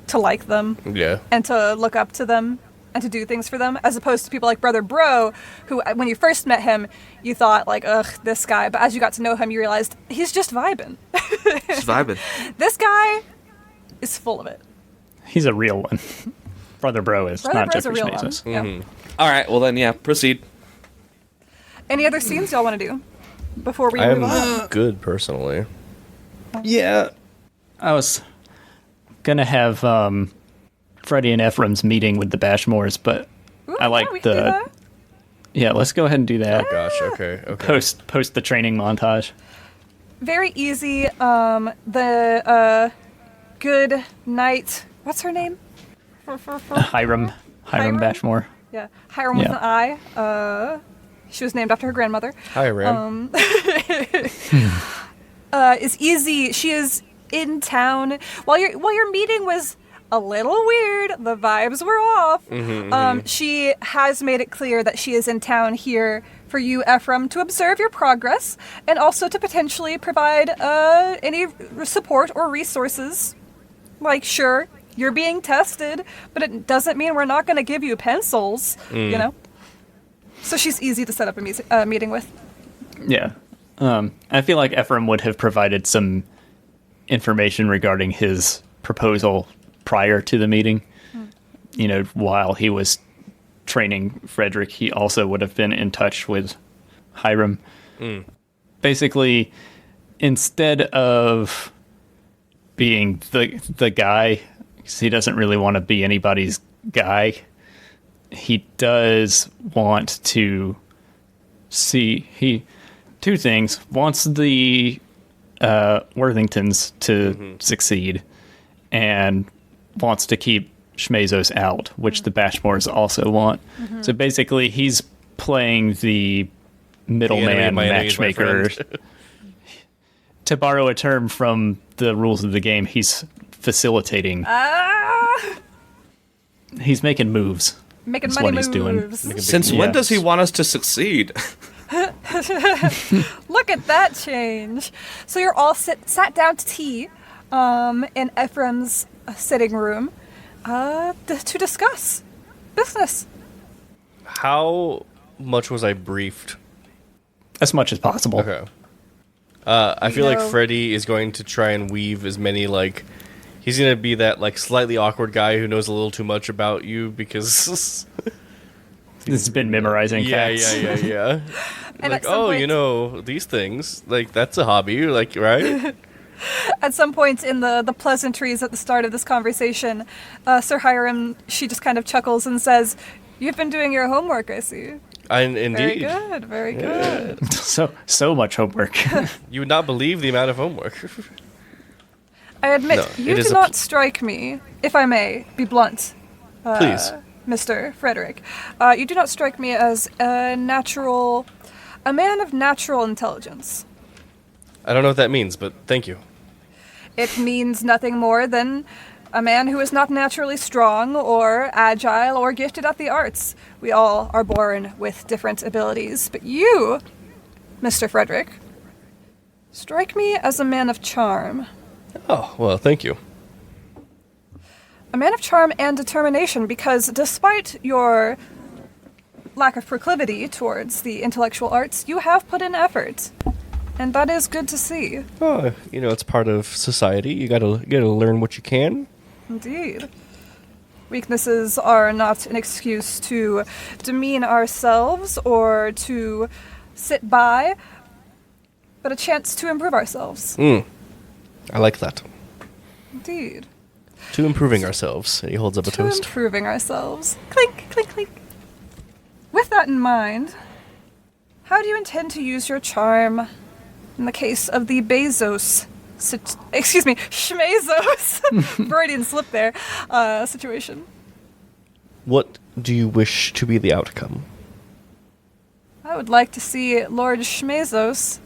to like them. Yeah. And to look up to them and to do things for them, as opposed to people like Brother Bro, who, when you first met him, you thought, like, ugh, this guy. But as you got to know him, you realized he's just vibing. Just vibing. This guy is full of it. He's a real one. Brother Bro is, Brother not Bro's a Joffrey real one. Schmezos. Yeah. All right. Well then, yeah. Proceed. Any other scenes y'all want to do before we I'm move on? good, personally. Yeah. I was gonna have Freddie and Ephraim's meeting with the Bashmores, but Ooh, I like yeah, we can do that. Yeah, let's go ahead and do that. Oh, gosh, okay. Post the training montage. Very easy. The good night. What's her name? Hiram Hiram? Bashmore. Yeah, Hiram with Yeah. an I. She was named after her grandmother. Hi, Ram. Is easy. She is in town while your meeting was a little weird. The vibes were off. She has made it clear that she is in town here for you, Ephraim, to observe your progress and also to potentially provide any support or resources. Like, sure, you're being tested, but it doesn't mean we're not going to give you pencils. You know. So she's easy to set up a meeting with. Yeah. I feel like Ephraim would have provided some information regarding his proposal prior to the meeting. You know, while he was training Frederick, he also would have been in touch with Hiram. Basically, instead of being the guy, 'cause he doesn't really want to be anybody's guy, he does want to see two things. Wants the Worthingtons to succeed, and wants to keep Schmezos out, which the Bashmores also want. So basically, he's playing the middleman My enemy is my matchmaker. friend. To borrow a term from the rules of the game, he's facilitating. He's making moves. Making That's money what he's doing. moves. Since when Yeah. does he want us to succeed? Look at that change. So you're all sat down to tea in Ephraim's sitting room to discuss business. How much was I briefed? As much as possible. Okay. I feel like know- Freddie is going to try and weave as many, like, he's going to be that, like, slightly awkward guy who knows a little too much about you because... He's been memorizing facts. Yeah. And Like, at some oh, point- you know, these things, like, that's a hobby, like, right? At some point in the pleasantries at the start of this conversation, Sir Hiram, she just kind of chuckles and says, "You've been doing your homework, I see. And Very indeed. good, very good." So much homework. You would not believe the amount of homework. I admit, No, you it is do a not strike me, if I may be blunt, Please. Mr. Frederick. You do not strike me as a man of natural intelligence. I don't know what that means, but thank you. It means nothing more than a man who is not naturally strong or agile or gifted at the arts. We all are born with different abilities, but you, Mr. Frederick, strike me as a man of charm. Oh, well, thank you. A man of charm and determination, because despite your lack of proclivity towards the intellectual arts, you have put in effort. And that is good to see. Oh, it's part of society. You gotta learn what you can. Indeed. Weaknesses are not an excuse to demean ourselves or to sit by, but a chance to improve ourselves. I like that. Indeed. To improving ourselves. And he holds up a toast. To improving ourselves. Clink, clink, clink. With that in mind, how do you intend to use your charm in the case of the Schmezos, Freudian slip there, situation? What do you wish to be the outcome? I would like to see Lord Schmezos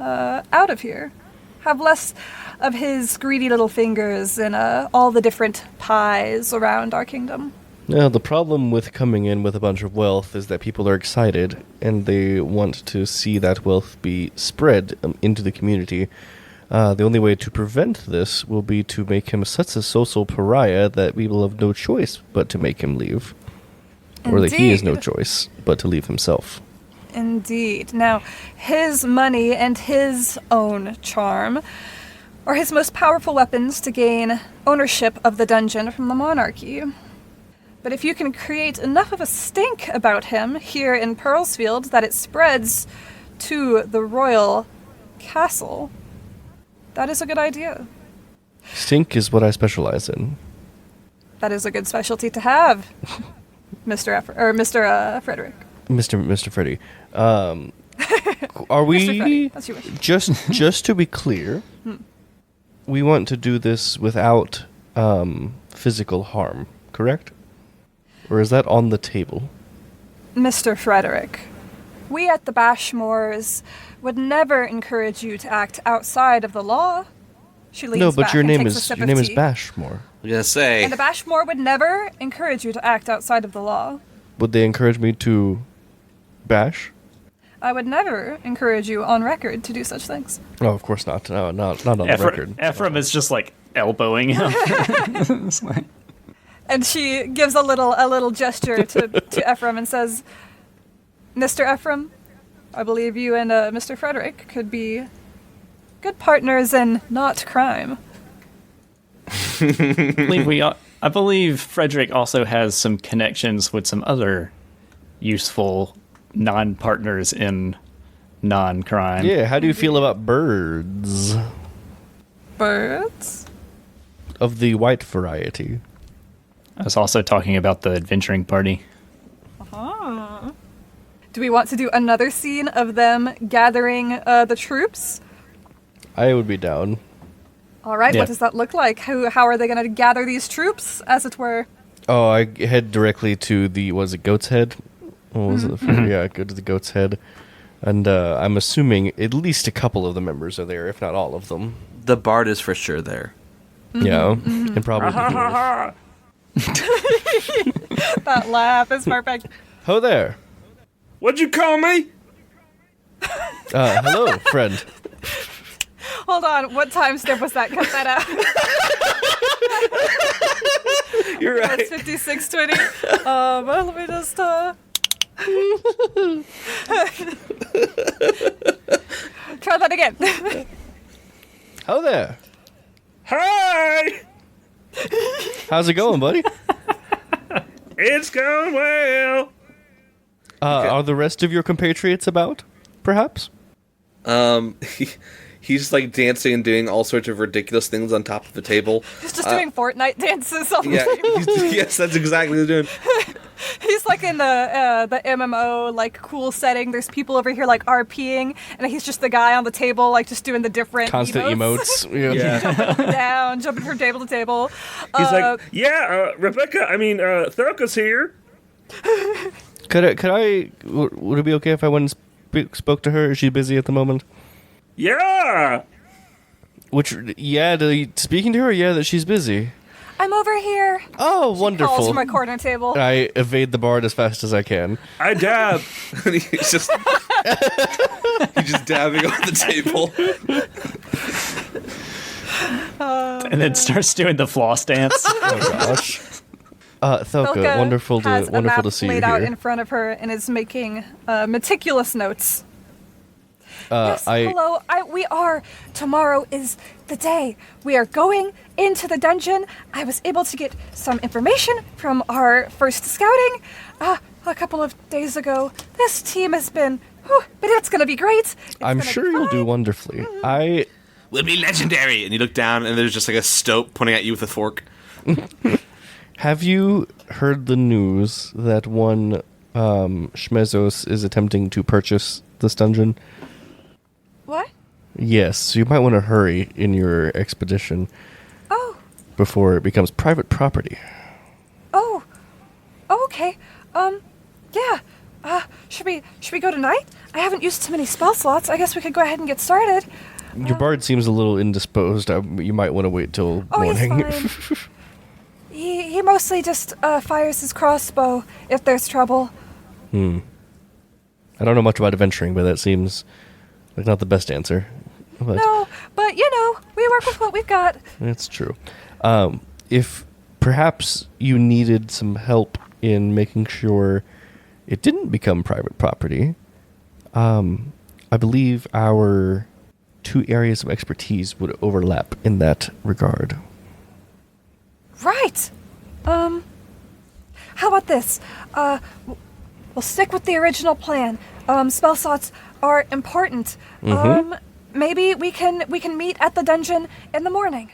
out of here. Have less of his greedy little fingers in all the different pies around our kingdom. Now, the problem with coming in with a bunch of wealth is that people are excited, and they want to see that wealth be spread into the community. The only way to prevent this will be to make him such a social pariah that we will have no choice but to make him leave. Or that he has no choice but to leave himself. Indeed. Now, his money and his own charm are his most powerful weapons to gain ownership of the dungeon from the monarchy. But if you can create enough of a stink about him here in Pearlsfield that it spreads to the royal castle, that is a good idea. Stink is what I specialize in. That is a good specialty to have, Mr. Frederick. Mr. Freddy. Are we... Mr. Freddy, that's your wish. Just to be clear, we want to do this without physical harm, correct? Or is that on the table? Mr. Frederick, we at the Bashmores would never encourage you to act outside of the law. She leans No, but back your and name takes a is sip your of name is tea. Bashmore. I'm gonna say. And the Bashmore would never encourage you to act outside of the law. Would they encourage me to bash? I would never encourage you on record to do such things. Oh, of course not. No, not on the record. Ephraim is just like elbowing him. It's like- And she gives a little gesture to Ephraim and says, Mr. Ephraim, I believe you and Mr. Frederick could be good partners in not crime. I believe Frederick also has some connections with some other useful non-partners in non-crime. Yeah, how do you feel about birds? Birds? Of the white variety. I was also talking about the adventuring party. Do we want to do another scene of them gathering the troops? I would be down. All right, Yeah. What does that look like? How are they going to gather these troops, as it were? Oh, I head directly to the, was it Goat's Head? What was it? Yeah, go to the Goat's Head. And I'm assuming at least a couple of the members are there, if not all of them. The bard is for sure there. Yeah, and probably the dwarf. That laugh is perfect. Ho there. What'd you call me? Hello, friend. Hold on, what time step was that? Cut that out. You're right. That's 5620. Well, let me just try that again. Ho there. Hi! How's it going, buddy? It's going well. Are the rest of your compatriots about, perhaps? He's just like dancing and doing all sorts of ridiculous things on top of the table. He's just doing Fortnite dances on the Yeah, table. yes, that's exactly what he's doing. He's like in the MMO like cool setting. There's people over here like RPing, and he's just the guy on the table like just doing the different Constant emotes. Yeah. jumping down, jumping from table to table. He's like, yeah, Thurka's here. Would it be okay if I went and spoke to her? Is she busy at the moment? Yeah. Speaking to her, that she's busy. I'm over here. Oh, Calls wonderful. from my corner table. I evade the bard as fast as I can. I dab. And he's just dabbing on the table. and then starts doing the floss dance. Oh gosh. Thelka, wonderful has a map to see you laid out in here. front of her and is making meticulous notes. Yes, I hello. Tomorrow is the day. We are going into the dungeon. I was able to get some information from our first scouting a couple of days ago. This team has been, but it's going to be great. I'm sure you'll do wonderfully. We'll be legendary. And you look down, and there's just like a stoat pointing at you with a fork. Have you heard the news that one Schmezos is attempting to purchase this dungeon? What? Yes, so you might want to hurry in your expedition Oh, before it becomes private property. oh, okay. Yeah. Should we go tonight? I haven't used too many spell slots. I guess we could go ahead and get started. Your bard seems a little indisposed. You might want to wait till morning. He's fine. He mostly just fires his crossbow if there's trouble. I don't know much about adventuring, but that seems like not the best answer. But No, but we work with what we've got. it's true. If perhaps you needed some help in making sure it didn't become private property, I believe our two areas of expertise would overlap in that regard. Right. How about this? We'll stick with the original plan. Spell slots are important. Maybe we can meet at the dungeon in the morning.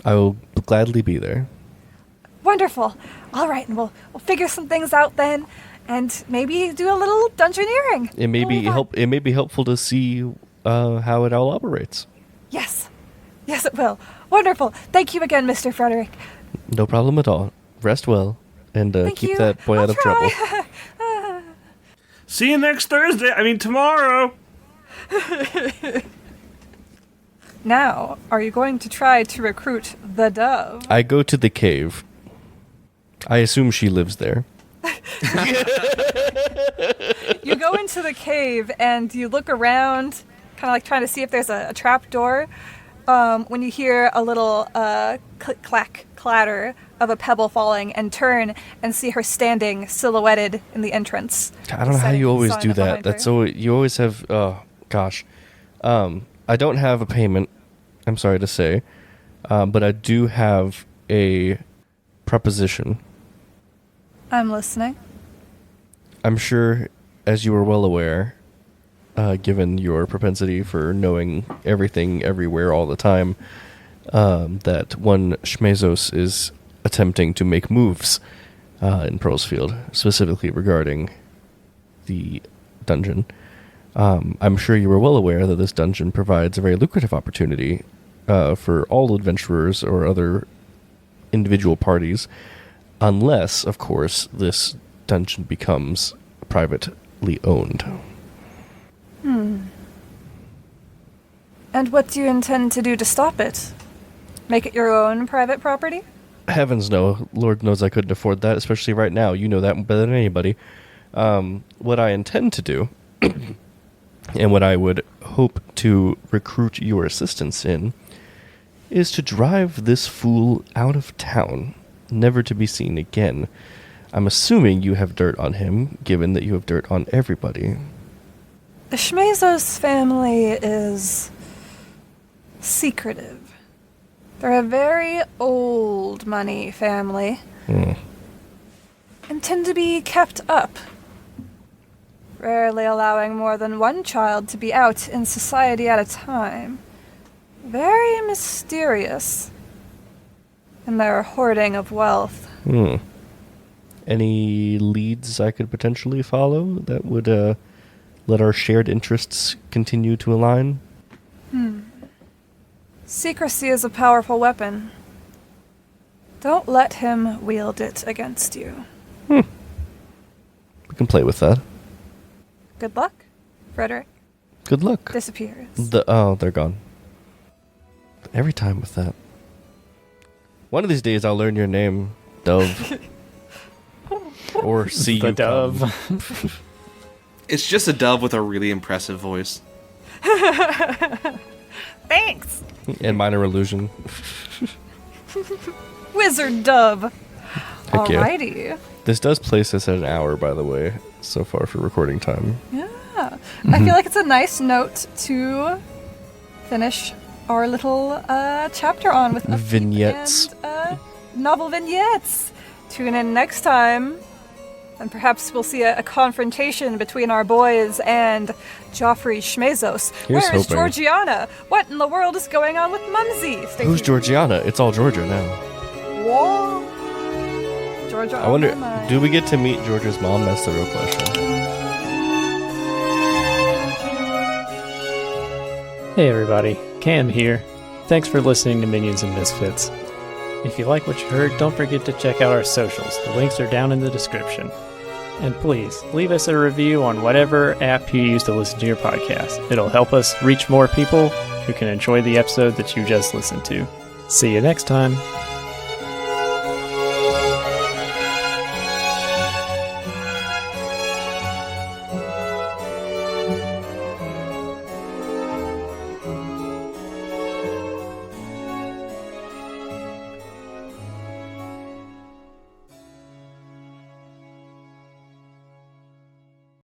I will gladly be there. Wonderful. All right, and we'll figure some things out then, and maybe do a little dungeoneering. It may be It may be helpful to see how it all operates. Yes, it will. Wonderful. Thank you again, Mr. Frederick. No problem at all. Rest well, and Thank keep you. that boy I'll out of trouble. try. See you next Thursday. I mean, tomorrow. Now, are you going to try to recruit the dove? I go to the cave. I assume she lives there. You go into the cave and you look around, kind of like trying to see if there's a trap door. When you hear a little click, clack, clatter of a pebble falling, and turn and see her standing silhouetted in the entrance. I don't know how setting you always sun do that. behind her. That's so you always have. Oh gosh, I don't have a payment. I'm sorry to say, but I do have a proposition. I'm listening. I'm sure, as you are well aware, given your propensity for knowing everything, everywhere, all the time, that one Schmezos is attempting to make moves in Pearlsfield, specifically regarding the dungeon. I'm sure you are well aware that this dungeon provides a very lucrative opportunity for all adventurers or other individual parties, unless, of course, this dungeon becomes privately owned. And what do you intend to do to stop it? Make it your own private property? Heavens no. Lord knows I couldn't afford that, especially right now. You know that better than anybody. What I intend to do, and what I would hope to recruit your assistance in, is to drive this fool out of town, never to be seen again. I'm assuming you have dirt on him, given that you have dirt on everybody. The Schmezos family is secretive. They're a very old money family and tend to be kept up, rarely allowing more than one child to be out in society at a time. Very mysterious in their hoarding of wealth. Any leads I could potentially follow that would let our shared interests continue to align? Secrecy is a powerful weapon. Don't let him wield it against you. We can play with that. Good luck, Frederick. Good luck. Disappears. They're gone. Every time with that. One of these days I'll learn your name, Dove. Or see The you dove. come. It's just a dove with a really impressive voice. Thanks, And minor illusion. Wizard Dub. Heck yeah. Alrighty. This does place us at an hour, by the way, so far for recording time. Yeah. I feel like it's a nice note to finish our little chapter on with Vignettes. and novel vignettes. Tune in next time, and perhaps we'll see a confrontation between our boys and Joffrey Schmezos. Here's Where is hoping. Georgiana? What in the world is going on with Mumsy? Stay Who's tuned. Georgiana? It's all Georgia now. Whoa. Georgia. I wonder, do we get to meet Georgia's mom? That's the real question. Hey everybody, Cam here. Thanks for listening to Minions and Misfits. If you like what you heard, don't forget to check out our socials. The links are down in the description. And please, leave us a review on whatever app you use to listen to your podcast. It'll help us reach more people who can enjoy the episode that you just listened to. See you next time.